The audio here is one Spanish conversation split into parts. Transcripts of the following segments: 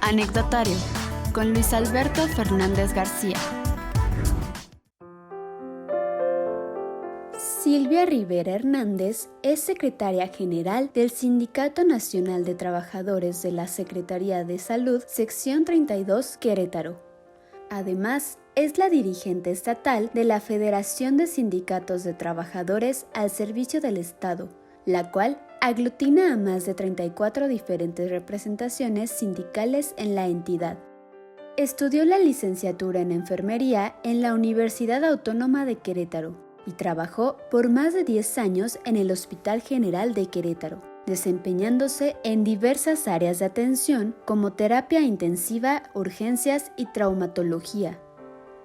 Anecdotario, con Luis Alberto Fernández García. Silvia Rivera Hernández es secretaria general del Sindicato Nacional de Trabajadores de la Secretaría de Salud, Sección 32, Querétaro. Además, es la dirigente estatal de la Federación de Sindicatos de Trabajadores al Servicio del Estado, la cual aglutina a más de 34 diferentes representaciones sindicales en la entidad. Estudió la licenciatura en enfermería en la Universidad Autónoma de Querétaro y trabajó por más de 10 años en el Hospital General de Querétaro, desempeñándose en diversas áreas de atención como terapia intensiva, urgencias y traumatología.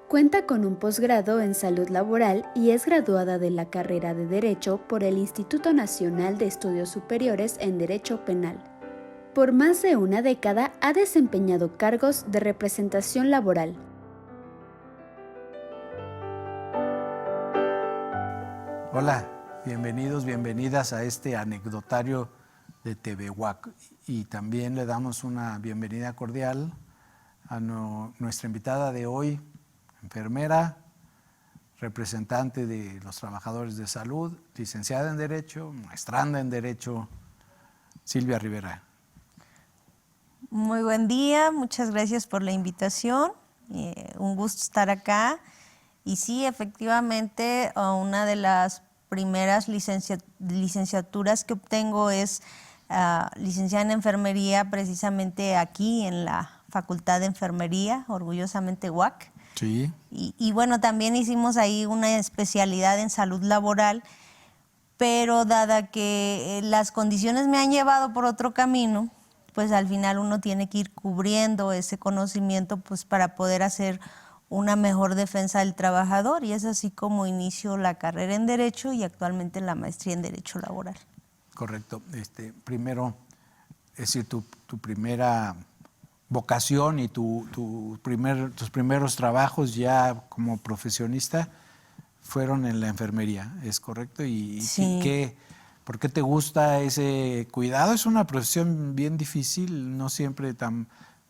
Cuenta con un posgrado en salud laboral y es graduada de la carrera de Derecho por el Instituto Nacional de Estudios Superiores en Derecho Penal. Por más de una década ha desempeñado cargos de representación laboral. Hola, bienvenidos, bienvenidas a este anecdotario de TV UAC. Y también le damos una bienvenida cordial a nuestra invitada de hoy, enfermera, representante de los trabajadores de salud, licenciada en Derecho, maestranda en Derecho, Silvia Rivera. Muy buen día, muchas gracias por la invitación. Un gusto estar acá. Y sí, efectivamente, una de las primeras licenciaturas que obtengo es licenciada en enfermería, precisamente aquí en la Facultad de Enfermería, orgullosamente UAC. Sí. Y bueno, también hicimos ahí una especialidad en salud laboral, pero dada que las condiciones me han llevado por otro camino, pues al final uno tiene que ir cubriendo ese conocimiento pues para poder hacer una mejor defensa del trabajador, y es así como inicio la carrera en Derecho y actualmente la maestría en Derecho Laboral. Correcto. Primero, es decir, tu primera vocación y tus primeros trabajos ya como profesionista fueron en la enfermería, ¿es correcto? ¿Y sí. por qué te gusta ese cuidado? Es una profesión bien difícil, no siempre tan...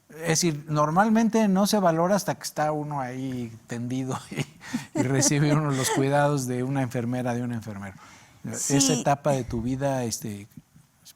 Es decir, normalmente no se valora hasta que está uno ahí tendido y recibe uno los cuidados de una enfermera, de un enfermero. Sí. Esa etapa de tu vida,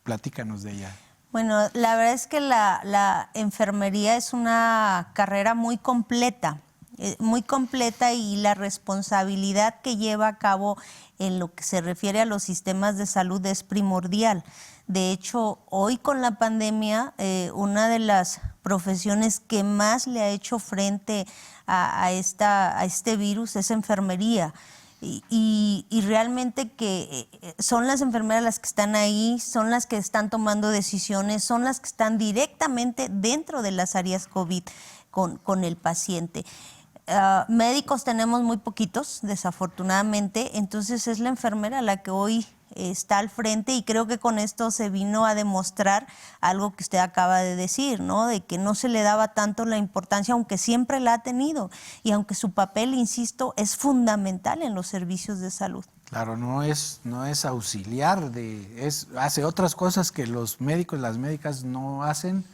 platícanos de ella. Bueno, la verdad es que la enfermería es una carrera muy completa y la responsabilidad que lleva a cabo en lo que se refiere a los sistemas de salud es primordial. De hecho, hoy con la pandemia, una de las profesiones que más le ha hecho frente a este virus es enfermería. Y realmente que son las enfermeras las que están ahí, son las que están tomando decisiones, son las que están directamente dentro de las áreas COVID con el paciente. Médicos tenemos muy poquitos, desafortunadamente, entonces es la enfermera la que hoy está al frente, y creo que con esto se vino a demostrar algo que usted acaba de decir, ¿no? De que no se le daba tanto la importancia, aunque siempre la ha tenido, y aunque su papel, insisto, es fundamental en los servicios de salud. Claro, no es auxiliar, hace otras cosas que los médicos, las médicas no hacen,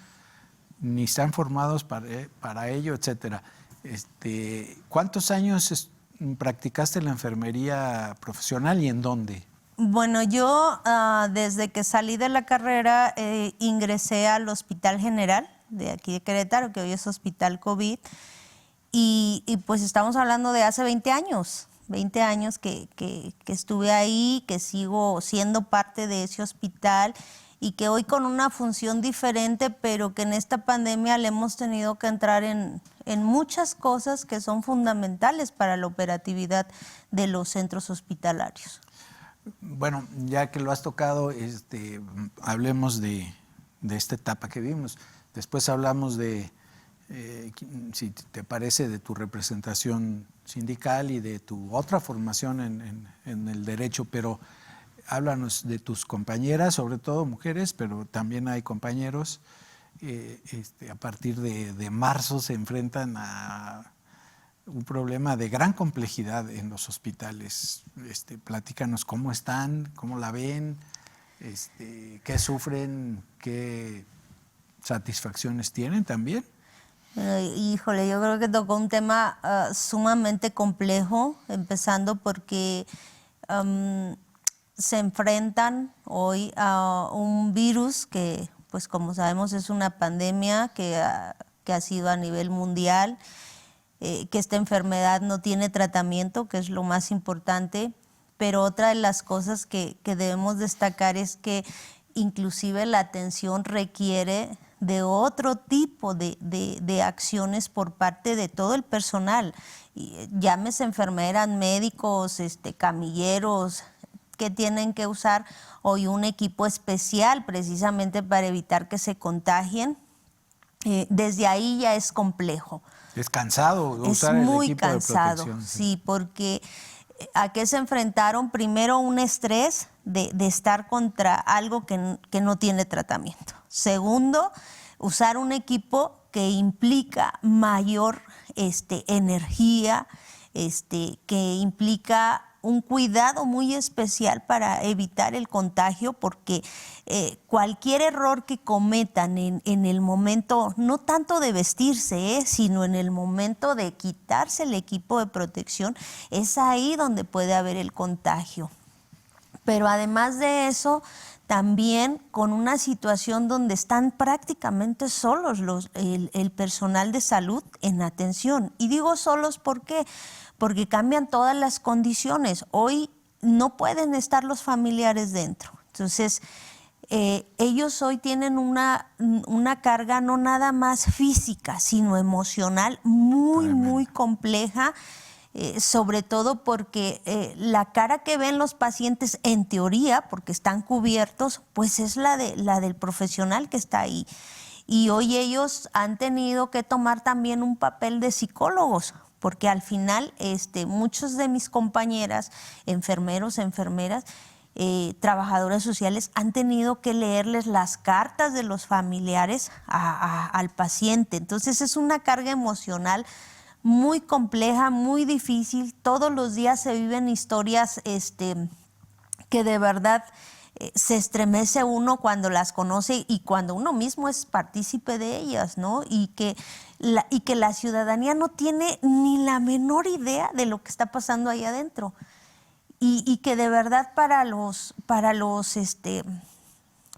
ni están formados para ello, etcétera. ¿Cuántos años practicaste la enfermería profesional y en dónde? Bueno, yo desde que salí de la carrera ingresé al Hospital General de aquí de Querétaro, que hoy es Hospital COVID, y pues estamos hablando de hace 20 años que estuve ahí, que sigo siendo parte de ese hospital y que hoy con una función diferente, pero que en esta pandemia le hemos tenido que entrar en muchas cosas que son fundamentales para la operatividad de los centros hospitalarios. Bueno, ya que lo has tocado, hablemos de esta etapa que vimos. Después hablamos de, si te parece, de tu representación sindical y de tu otra formación en el derecho, pero háblanos de tus compañeras, sobre todo mujeres, pero también hay compañeros. A partir de marzo se enfrentan a un problema de gran complejidad en los hospitales. Platícanos cómo están, cómo la ven, qué sufren, qué satisfacciones tienen también? Híjole, yo creo que tocó un tema sumamente complejo, empezando porque se enfrentan hoy a un virus que, pues como sabemos, es una pandemia que ha sido a nivel mundial, que esta enfermedad no tiene tratamiento, que es lo más importante, pero otra de las cosas que debemos destacar es que inclusive la atención requiere de otro tipo de acciones por parte de todo el personal, llámese enfermeras, médicos, camilleros, que tienen que usar hoy un equipo especial precisamente para evitar que se contagien. Desde ahí ya es complejo. Es cansado usar el equipo de protección. Es muy cansado, sí, porque ¿a qué se enfrentaron? Primero, un estrés de estar contra algo que no tiene tratamiento. Segundo, usar un equipo que implica mayor energía, que implica un cuidado muy especial para evitar el contagio, porque cualquier error que cometan en el momento, no tanto de vestirse, sino en el momento de quitarse el equipo de protección, es ahí donde puede haber el contagio. Pero además de eso, también con una situación donde están prácticamente solos el personal de salud en atención. Y digo solos, ¿por qué? Porque cambian todas las condiciones. Hoy no pueden estar los familiares dentro. Entonces, ellos hoy tienen una carga no nada más física, sino emocional muy compleja. Sobre todo porque la cara que ven los pacientes, en teoría, porque están cubiertos, pues es la del profesional que está ahí. Y hoy ellos han tenido que tomar también un papel de psicólogos, porque al final muchos de mis compañeras, enfermeros, enfermeras, trabajadoras sociales, han tenido que leerles las cartas de los familiares al paciente. Entonces es una carga emocional muy compleja, muy difícil. Todos los días se viven historias que de verdad se estremece uno cuando las conoce y cuando uno mismo es partícipe de ellas, ¿no? Y que la ciudadanía no tiene ni la menor idea de lo que está pasando ahí adentro. Y que de verdad para los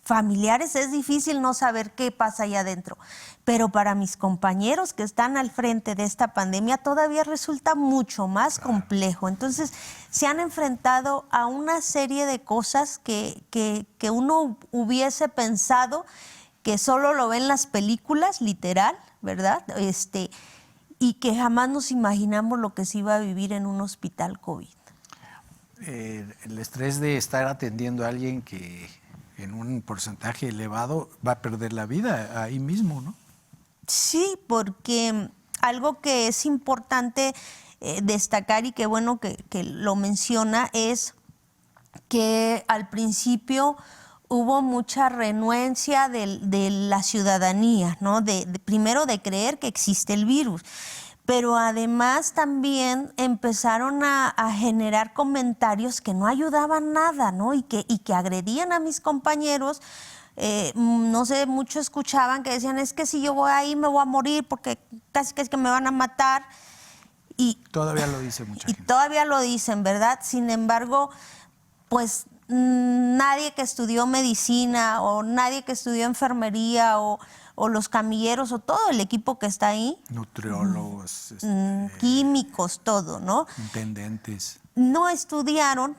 familiares es difícil no saber qué pasa allá adentro, pero para mis compañeros que están al frente de esta pandemia todavía resulta mucho más complejo. Entonces se han enfrentado a una serie de cosas que uno hubiese pensado que solo lo ve en las películas, literal, ¿verdad? Y que jamás nos imaginamos lo que se iba a vivir en un hospital COVID. El estrés de estar atendiendo a alguien que en un porcentaje elevado va a perder la vida ahí mismo, ¿no? Sí, porque algo que es importante destacar y que bueno que lo menciona es que al principio hubo mucha renuencia de la ciudadanía, ¿no? Primero de creer que existe el virus. Pero además también empezaron a generar comentarios que no ayudaban nada, ¿no? Y que agredían a mis compañeros. No sé, muchos escuchaban que decían, es que si yo voy ahí me voy a morir porque casi que es que me van a matar. Y todavía lo dice mucha gente. Y todavía lo dicen, ¿verdad? Sin embargo, pues nadie que estudió medicina o nadie que estudió enfermería o los camilleros o todo el equipo que está ahí. Nutriólogos. Químicos, todo, ¿no? Intendentes. No estudiaron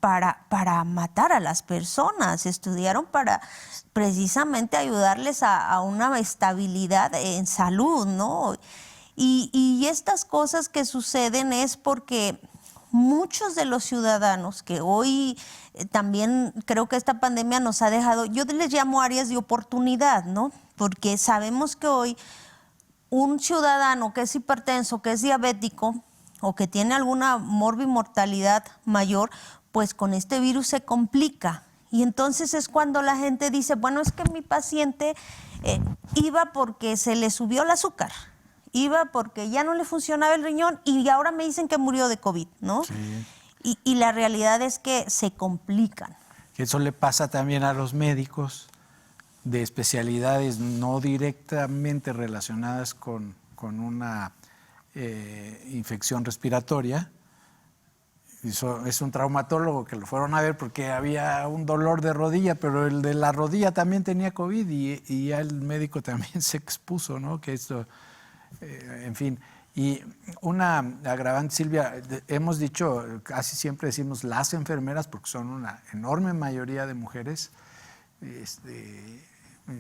para matar a las personas, estudiaron para precisamente ayudarles a una estabilidad en salud, ¿no? Y estas cosas que suceden es porque muchos de los ciudadanos que hoy también creo que esta pandemia nos ha dejado, yo les llamo áreas de oportunidad, ¿no? Porque sabemos que hoy un ciudadano que es hipertenso, que es diabético o que tiene alguna morbimortalidad mayor, pues con este virus se complica. Y entonces es cuando la gente dice, bueno, es que mi paciente iba porque se le subió el azúcar, iba porque ya no le funcionaba el riñón y ahora me dicen que murió de COVID, ¿no? Sí. Y la realidad es que se complican. Eso le pasa también a los médicos de especialidades no directamente relacionadas con una infección respiratoria. Es un traumatólogo que lo fueron a ver porque había un dolor de rodilla, pero el de la rodilla también tenía COVID y ya el médico también se expuso, ¿no? Que esto, en fin. Y una agravante, Silvia, hemos dicho, casi siempre decimos las enfermeras porque son una enorme mayoría de mujeres.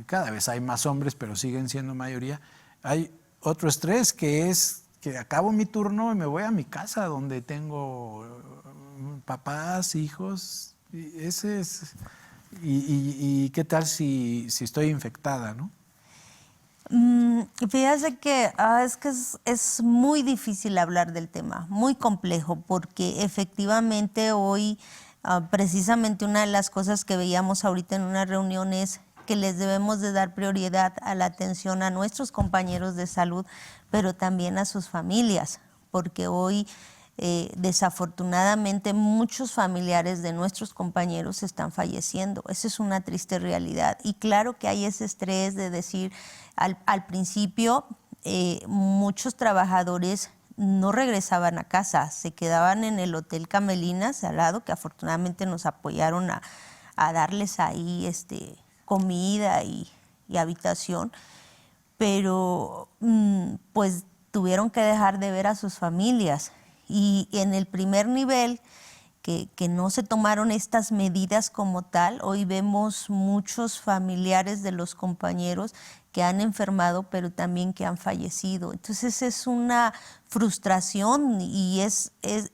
Cada vez hay más hombres, pero siguen siendo mayoría. Hay otro estrés que es que acabo mi turno y me voy a mi casa donde tengo papás, hijos. Y qué tal si estoy infectada, ¿no? Fíjate que es muy difícil hablar del tema, muy complejo, porque efectivamente hoy precisamente una de las cosas que veíamos ahorita en una reunión es que les debemos de dar prioridad a la atención a nuestros compañeros de salud, pero también a sus familias, porque hoy desafortunadamente muchos familiares de nuestros compañeros están falleciendo. Esa es una triste realidad. Y claro que hay ese estrés de decir, al principio muchos trabajadores no regresaban a casa, se quedaban en el Hotel Camelinas al lado, que afortunadamente nos apoyaron a darles ahí comida y habitación, pero pues tuvieron que dejar de ver a sus familias. Y en el primer nivel, que no se tomaron estas medidas como tal, hoy vemos muchos familiares de los compañeros que han enfermado, pero también que han fallecido. Entonces es una frustración y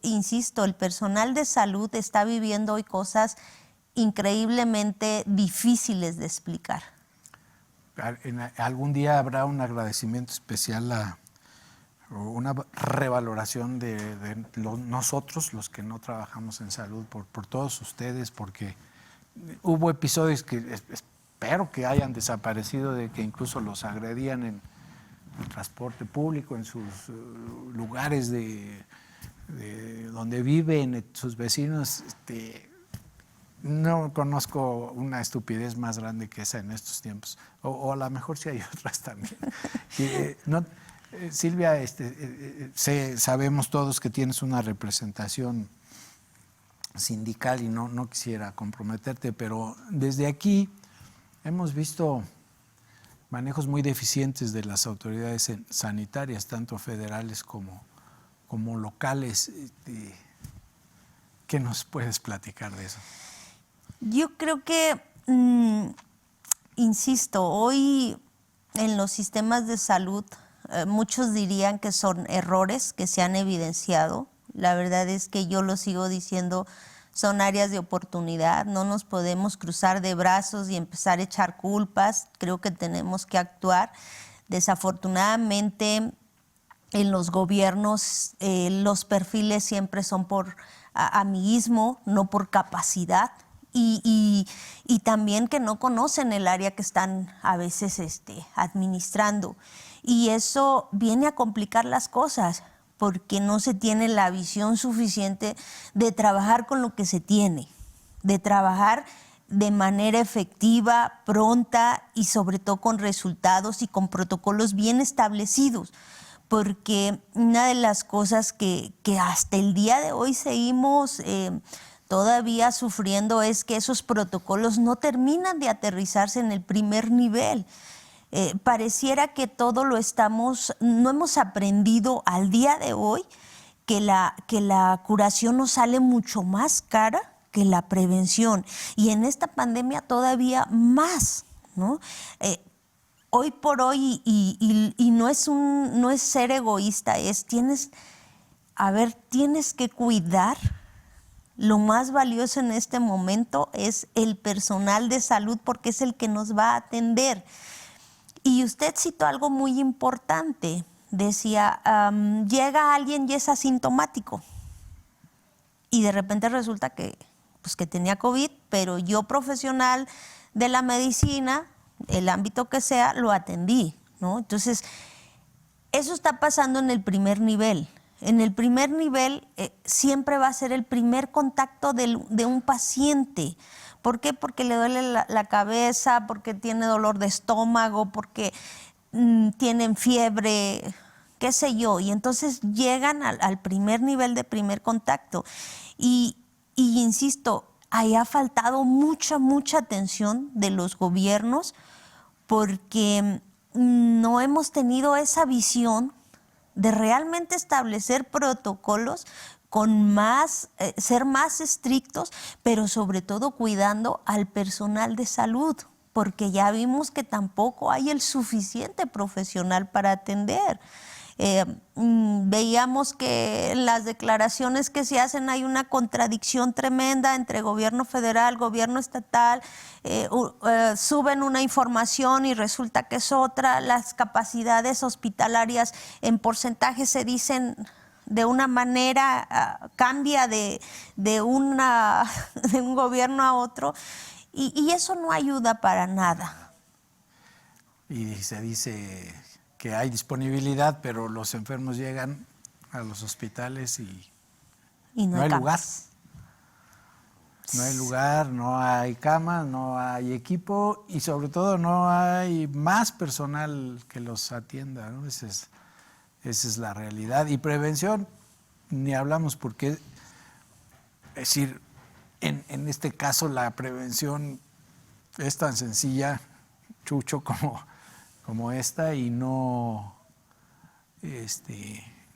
insisto, el personal de salud está viviendo hoy cosas increíblemente difíciles de explicar. Algún día habrá un agradecimiento especial o una revaloración de nosotros, los que no trabajamos en salud, por todos ustedes, porque hubo episodios que espero que hayan desaparecido, de que incluso los agredían en el transporte público, en sus lugares de donde viven, sus vecinos. No conozco una estupidez más grande que esa en estos tiempos, o a lo mejor sí hay otras también. Silvia, sabemos todos que tienes una representación sindical y no quisiera comprometerte, pero desde aquí hemos visto manejos muy deficientes de las autoridades sanitarias, tanto federales como locales. ¿Qué nos puedes platicar de eso? Yo creo que, insisto, hoy en los sistemas de salud muchos dirían que son errores que se han evidenciado. La verdad es que yo lo sigo diciendo, son áreas de oportunidad. No nos podemos cruzar de brazos y empezar a echar culpas. Creo que tenemos que actuar. Desafortunadamente, en los gobiernos los perfiles siempre son por amiguismo, no por capacidad. Y también que no conocen el área que están a veces administrando. Y eso viene a complicar las cosas porque no se tiene la visión suficiente de trabajar con lo que se tiene, de trabajar de manera efectiva, pronta y sobre todo con resultados y con protocolos bien establecidos. Porque una de las cosas que hasta el día de hoy seguimos todavía sufriendo es que esos protocolos no terminan de aterrizarse en el primer nivel. Pareciera que todo no hemos aprendido al día de hoy que la curación nos sale mucho más cara que la prevención. Y en esta pandemia todavía más, ¿no? Hoy por hoy, y no es ser egoísta, tienes que cuidar. Lo más valioso en este momento es el personal de salud porque es el que nos va a atender. Y usted citó algo muy importante. Decía, llega alguien y es asintomático. Y de repente resulta que tenía COVID, pero yo, profesional de la medicina, el ámbito que sea, lo atendí, ¿no? Entonces, eso está pasando en el primer nivel. En el primer nivel siempre va a ser el primer contacto de un paciente, ¿Por qué? Porque le duele la cabeza, porque tiene dolor de estómago, porque tienen fiebre, qué sé yo. Y entonces llegan al primer nivel de primer contacto. Y insisto, ahí ha faltado mucha atención de los gobiernos porque no hemos tenido esa visión de realmente establecer protocolos con ser más estrictos, pero sobre todo cuidando al personal de salud, porque ya vimos que tampoco hay el suficiente profesional para atender. Veíamos que en las declaraciones que se hacen hay una contradicción tremenda entre gobierno federal, gobierno estatal, suben una información y resulta que es otra, las capacidades hospitalarias en porcentaje se dicen de una manera, cambia de un gobierno a otro y eso no ayuda para nada. Y se dice que hay disponibilidad, pero los enfermos llegan a los hospitales y no hay lugar. No hay lugar, no hay camas, no hay equipo y sobre todo no hay más personal que los atienda, ¿no? Esa es la realidad. Y prevención, ni hablamos porque, es decir, en este caso la prevención es tan sencilla, Chucho, como esta y no,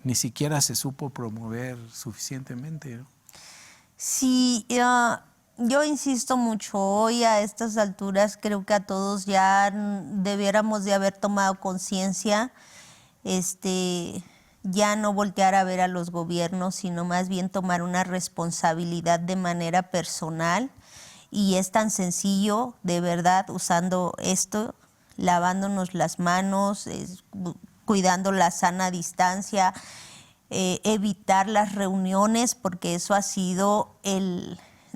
ni siquiera se supo promover suficientemente, ¿no? Sí, yo insisto mucho, hoy a estas alturas creo que a todos ya debiéramos de haber tomado conciencia, ya no voltear a ver a los gobiernos, sino más bien tomar una responsabilidad de manera personal. Y es tan sencillo, de verdad, usando esto, lavándonos las manos, cuidando la sana distancia, evitar las reuniones, porque eso ha sido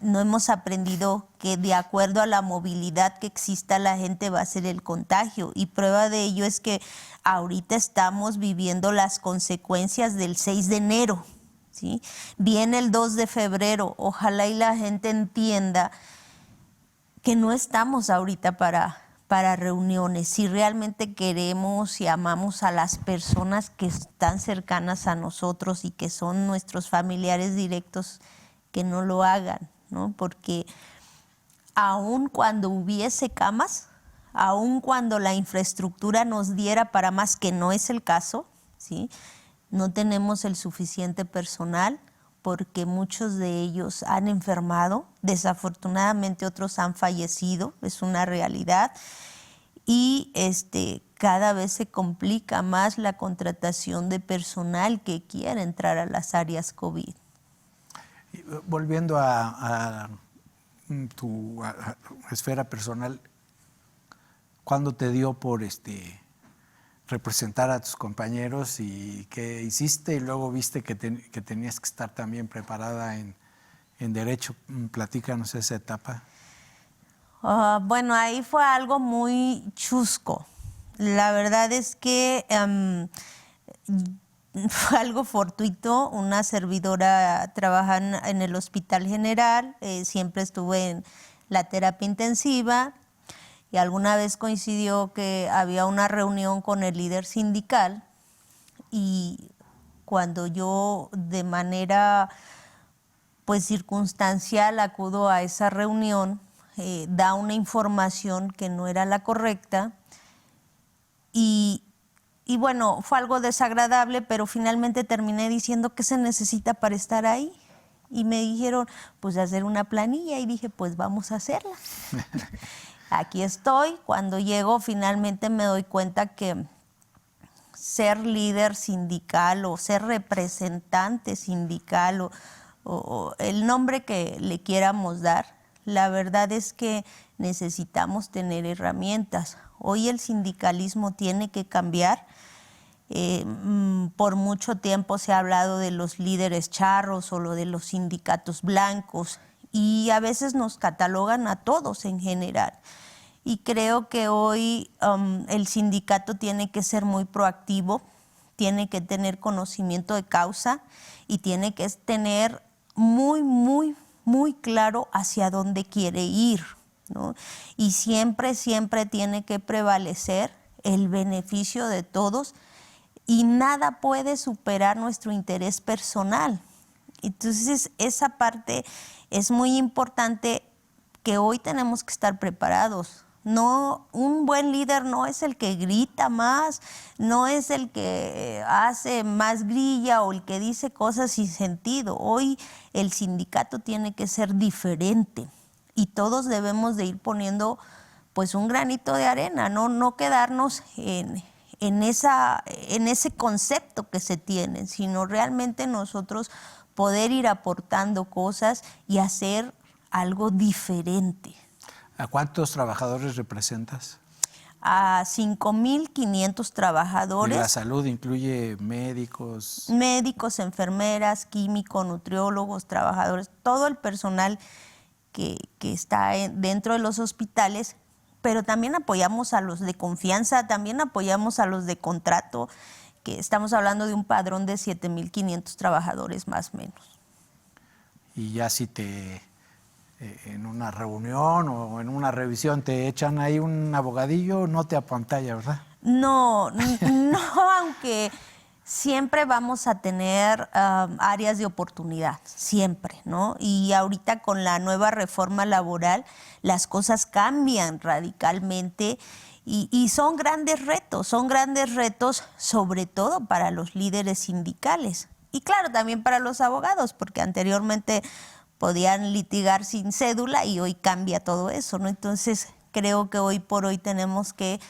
no hemos aprendido que de acuerdo a la movilidad que exista la gente va a ser el contagio. Y prueba de ello es que ahorita estamos viviendo las consecuencias del 6 de enero, ¿sí? Viene el 2 de febrero, ojalá y la gente entienda que no estamos ahorita para reuniones. Si realmente queremos y amamos a las personas que están cercanas a nosotros y que son nuestros familiares directos, que no lo hagan, ¿no? Porque aun cuando hubiese camas, aun cuando la infraestructura nos diera para más, que no es el caso, ¿sí? No tenemos el suficiente personal porque muchos de ellos han enfermado, desafortunadamente otros han fallecido, es una realidad. Y cada vez se complica más la contratación de personal que quiere entrar a las áreas COVID. Volviendo a tu esfera personal, ¿cuándo te dio por representar a tus compañeros y qué hiciste? Y luego viste que tenías que estar también preparada en Derecho. Platícanos esa etapa. Bueno, ahí fue algo muy chusco. La verdad es que fue algo fortuito. Una servidora trabaja en el Hospital General, siempre estuve en la terapia intensiva y alguna vez coincidió que había una reunión con el líder sindical y cuando yo de manera pues circunstancial acudo a esa reunión, da una información que no era la correcta y bueno, fue algo desagradable, pero finalmente terminé diciendo qué se necesita para estar ahí. Y me dijeron, pues hacer una planilla y dije, pues vamos a hacerla. Aquí estoy. Cuando llego finalmente me doy cuenta que ser líder sindical o ser representante sindical o el nombre que le quieramos dar, la verdad es que necesitamos tener herramientas. Hoy el sindicalismo tiene que cambiar. Por mucho tiempo se ha hablado de los líderes charros o lo de los sindicatos blancos y a veces nos catalogan a todos en general. Y creo que hoy el sindicato tiene que ser muy proactivo, tiene que tener conocimiento de causa y tiene que tener muy muy claro hacia dónde quiere ir, ¿no? Y siempre, siempre tiene que prevalecer el beneficio de todos y nada puede superar nuestro interés personal. Entonces, esa parte es muy importante, que hoy tenemos que estar preparados. No, un buen líder no es el que grita más, no es el que hace más grilla o el que dice cosas sin sentido. Hoy el sindicato tiene que ser diferente y todos debemos de ir poniendo pues un granito de arena, no quedarnos en ese concepto que se tiene, sino realmente nosotros poder ir aportando cosas y hacer algo diferente. ¿A cuántos trabajadores representas? A 5,500 trabajadores. ¿Y la salud incluye médicos? Médicos, enfermeras, químicos, nutriólogos, trabajadores, todo el personal que está dentro de los hospitales, pero también apoyamos a los de confianza, también apoyamos a los de contrato, que estamos hablando de un padrón de 7,500 trabajadores más o menos. Y ya si en una reunión o en una revisión te echan ahí un abogadillo, no te apantalla, ¿verdad? No, aunque siempre vamos a tener áreas de oportunidad, siempre, ¿no? Y ahorita con la nueva reforma laboral, las cosas cambian radicalmente y son grandes retos sobre todo para los líderes sindicales. Y claro, también para los abogados, porque anteriormente podían litigar sin cédula y hoy cambia todo eso, ¿no? Entonces, creo que hoy por hoy tenemos que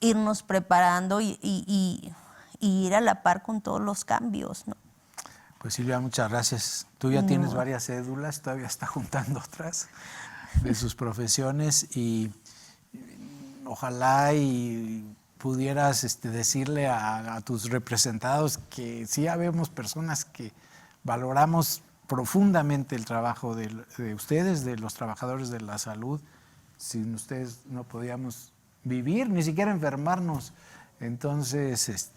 irnos preparando y ir a la par con todos los cambios, ¿no? Pues Silvia, muchas gracias. Tú ya tienes varias cédulas, todavía está juntando otras de sus profesiones y ojalá y pudieras decirle a tus representados que sí habemos personas que valoramos profundamente el trabajo de ustedes, de los trabajadores de la salud. Sin ustedes no podíamos vivir, ni siquiera enfermarnos. Entonces,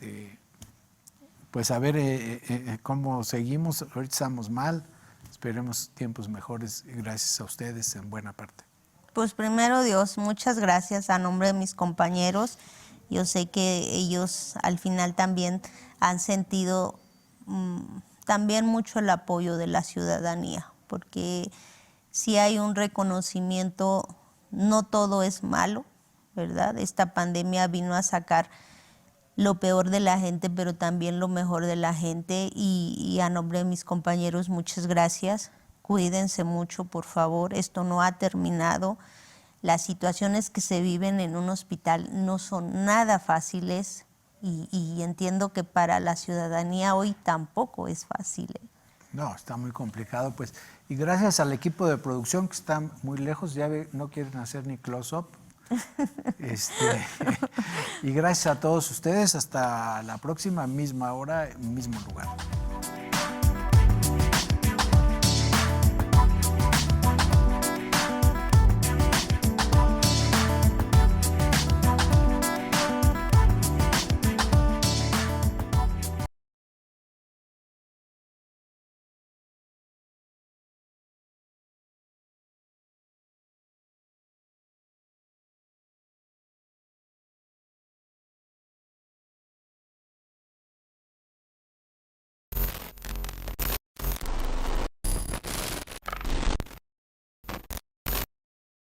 pues a ver cómo seguimos. Ahorita estamos mal, esperemos tiempos mejores gracias a ustedes en buena parte. Pues primero Dios, muchas gracias a nombre de mis compañeros. Yo sé que ellos al final también han sentido también mucho el apoyo de la ciudadanía, porque si hay un reconocimiento, no todo es malo, ¿verdad? Esta pandemia vino a sacar lo peor de la gente, pero también lo mejor de la gente y a nombre de mis compañeros, muchas gracias. Cuídense mucho, por favor, esto no ha terminado. Las situaciones que se viven en un hospital no son nada fáciles y entiendo que para la ciudadanía hoy tampoco es fácil. No, está muy complicado, pues. Y gracias al equipo de producción que está muy lejos, ya no quieren hacer ni close-up. Y gracias a todos ustedes, hasta la próxima, misma hora, mismo lugar.